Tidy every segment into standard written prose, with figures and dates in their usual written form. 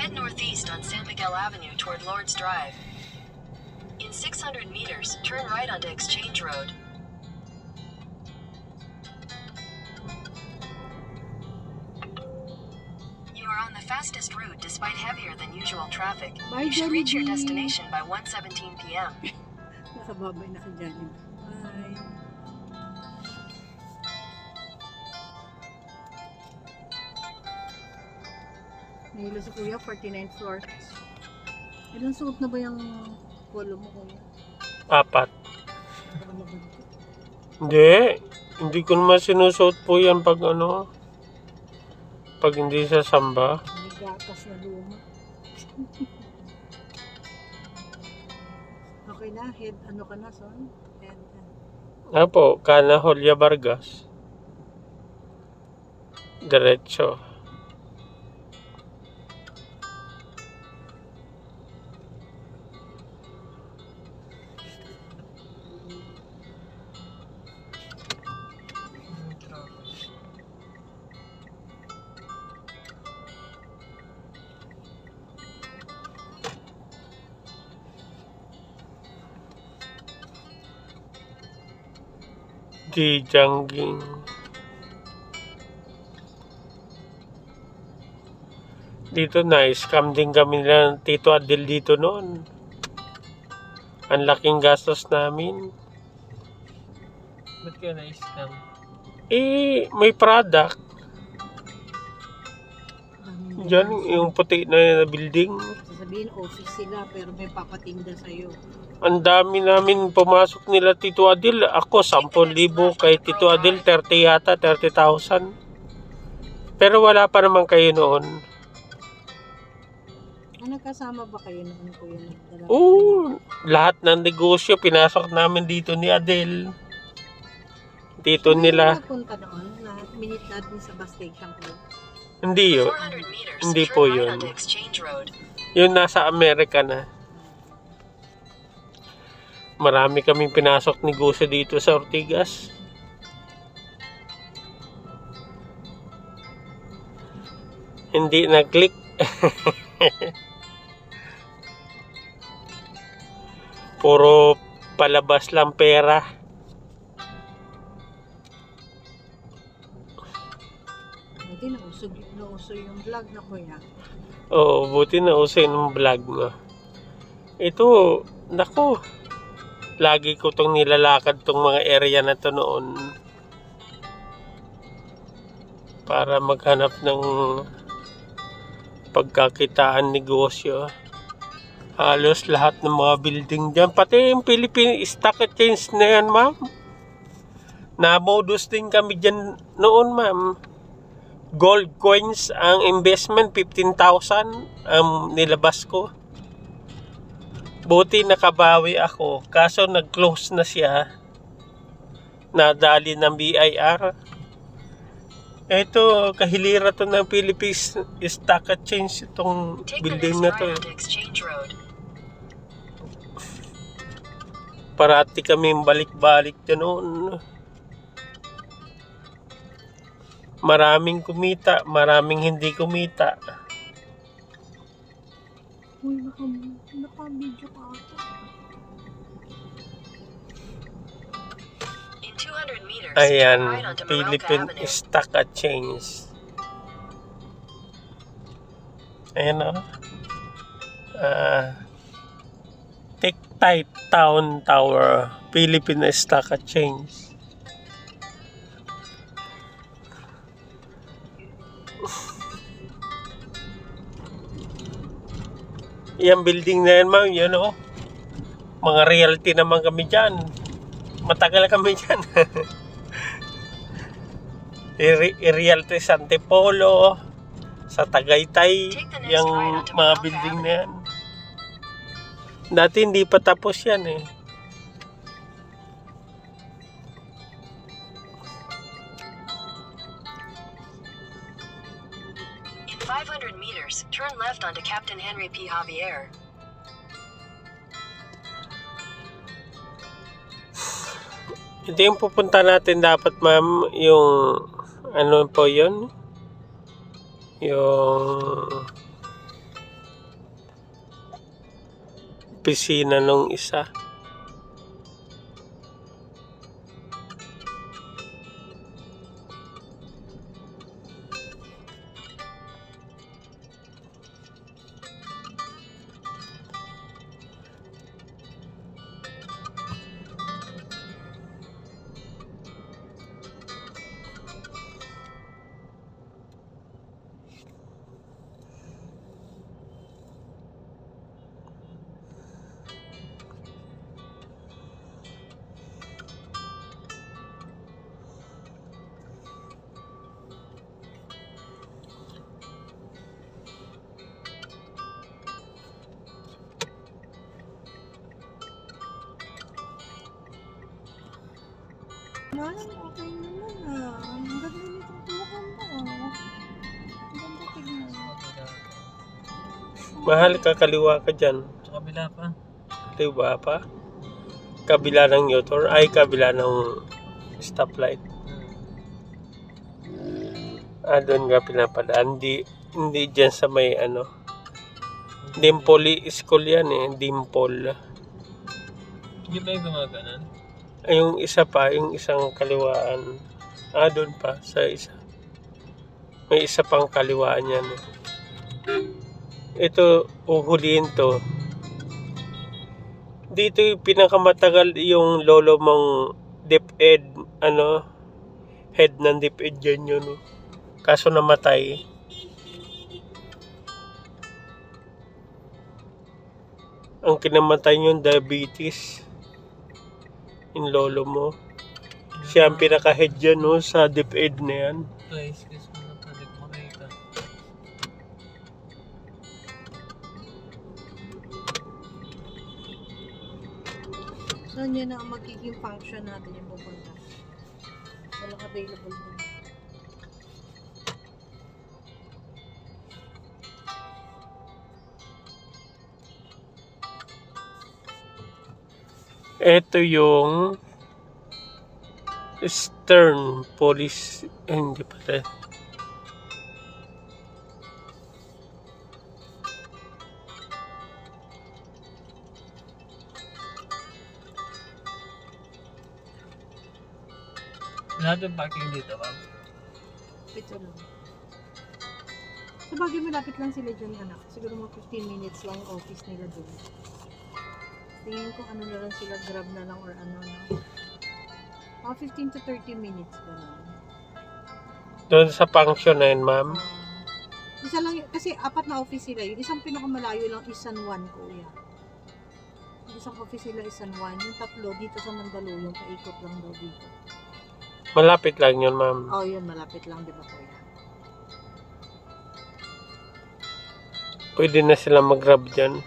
Head northeast on San Miguel Avenue toward Lord's Drive. In 600 meters, turn right onto Exchange Road. You are on the fastest route despite heavier than usual traffic. Bye, You should reach your Jollibee. destination by 1:17 p.m. Nakababay na ka dyan. Bye. Nahilo si Kuya, 49th floor. Ilang suot na ba yung polo mo, Kuya? 4. Baka mabuntot. Hindi ko naman sinusuot po yan pag pag hindi sa samba. May gatas na luma. Okay na, head, ano ka na, son? Head, Apo, Kana Julia Vargas. Diretso. Di Jangging. Dito na-scam din kami ng Tito Adel dito noon. Ang laking gastos namin. Ba't kayo na-scam? May product. daming Diyan, gatas. yung puti na building. Sasabihin, office sila, pero may papatinda sa'yo. Ang dami namin pumasok nila Tito Adel. Ako, 10,000. Kay Tito Adel, 30 yata, 30,000. Pero wala pa naman kayo noon. Nagkasama ba kayo noon, Kuya? Nagdala Oo, lahat ng negosyo pinasok namin dito ni Adel. Dito nila. Punta noon, lahat, minute natin sa bus station ko. Hindi yun. 400 meters, Hindi turn po right yun. onto Exchange Road. Yun nasa Amerika na. Marami kaming pinasok negosyo dito sa Ortigas. Hindi nag-click. Puro palabas lang pera. Buti nauso yung vlog na, Kuya. Oo, buti na usay ng vlog mo. Ito, nako. Lagi ko tong nilalakad tong mga area na to noon. Para maghanap ng pagkakitaan negosyo. Halos lahat ng mga building dyan. Pati yung Philippine Stock Exchange na yan, ma'am. Namodus din kami dyan noon, ma'am. Gold coins ang investment, 15,000 ang nilabas ko. Buti nakabawi ako. Kaso nag-close na siya. Nadali ng BIR. Ito, kahilira to ng Philippine Stock Exchange itong Take the building next na right to. onto Exchange Road. Parati kami balik-balik dyan noon. Maraming kumita, maraming hindi kumita. Uy, naka-video ka ata. In 200 meters, Ayan, turn right onto Meralco Philippine Avenue. Stock Exchange. Ayan o. Tectite Town Tower, Philippine Stock Exchange. Yung building na yan, ma'am, yun o. Mga realty naman kami dyan. Matagal kami dyan. I-realty sa Antipolo, sa Tagaytay, yung mga building na yan. Dati hindi pa tapos yan eh. In 500 meters, turn left onto Captain Henry P. Javier. Ito yung pupunta natin dapat, ma'am, yung ano po yun? Yung opisina nung isa. Malam, okay naman ah. Ang ganda nitong tuwakan mo ah. Ang ganda tignan. Mahal ka, kaliwa ka dyan. Sa kabila pa. Kaliwa pa. Kabila ng U-turn, ay kabila ng stoplight. Doon nga pinapadaan. Hindi dyan sa may ano. Dimple School yan eh. Dimple. Hindi ba yung gumaganan? Ay, yung isa pa, yung isang kaliwaan. Doon pa, sa isa. May isa pang kaliwaan yan eh. Ito, uhulihin to. Dito yung pinakamatagal yung lolo mong DepEd, head ng DepEd dyan yun. Kaso namatay. Ang kinamatay yung diabetes. Yung lolo mo. Siya ang pinaka-head dyan sa DepEd na yan. Ito, excuse mo na pwede ko makita. Saan yan na ang magiging function natin yung pupunta? Walang available dun. Ito yung Eastern Police. Hindi pala. Lahat yung parking dito, ma'am. Ito lang. Sa bagay malapit lang sila dyan anak. Siguro mga 15 minutes lang yung office nila dun. Tingin ko ano na lang sila, grab na lang or ano na. Mga 15 to 30 minutes gano'n. Doon sa function na yun, ma'am. Isa lang, kasi apat na office sila. Yung isang pinakamalayo lang is San Juan, kuya. Yung isang office sila is San Juan. Yung tatlo dito sa Mandaluyong, paikot lang daw dito. Malapit lang yun, ma'am. Oh, yun, malapit lang, di ba kuya? Pwede na sila mag-grab dyan.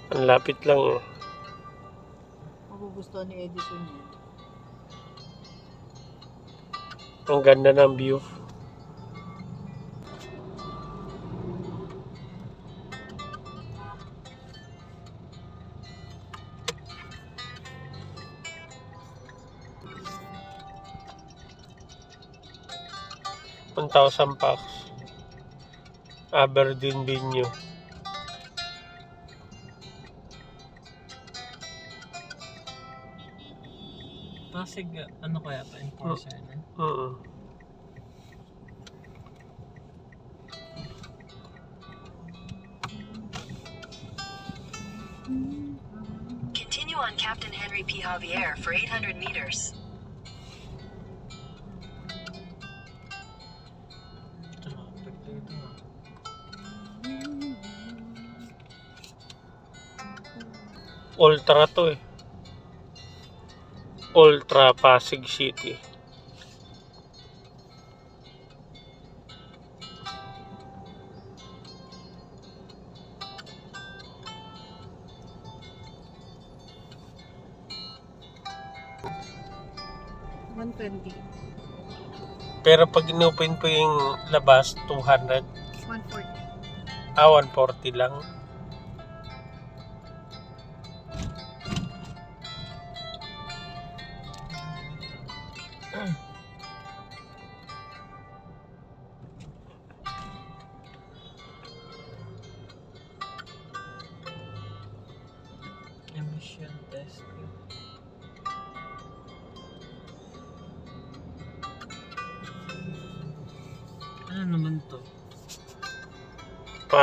Ang lapit lang eh. Magugustuhan ni Edison yan. Ang ganda ng view. $1,000 bucks. Aberdeen venue. Pasig, ano kaya pa? Enforcer na? Continue on Captain Henry P. Javier for 800 meters. Ito na, ito na. Ultra to eh. Ultra Pasig City. $120. Pero pag inopen po yung labas, 200. $140. 140 lang. Emission testing. Ano naman to?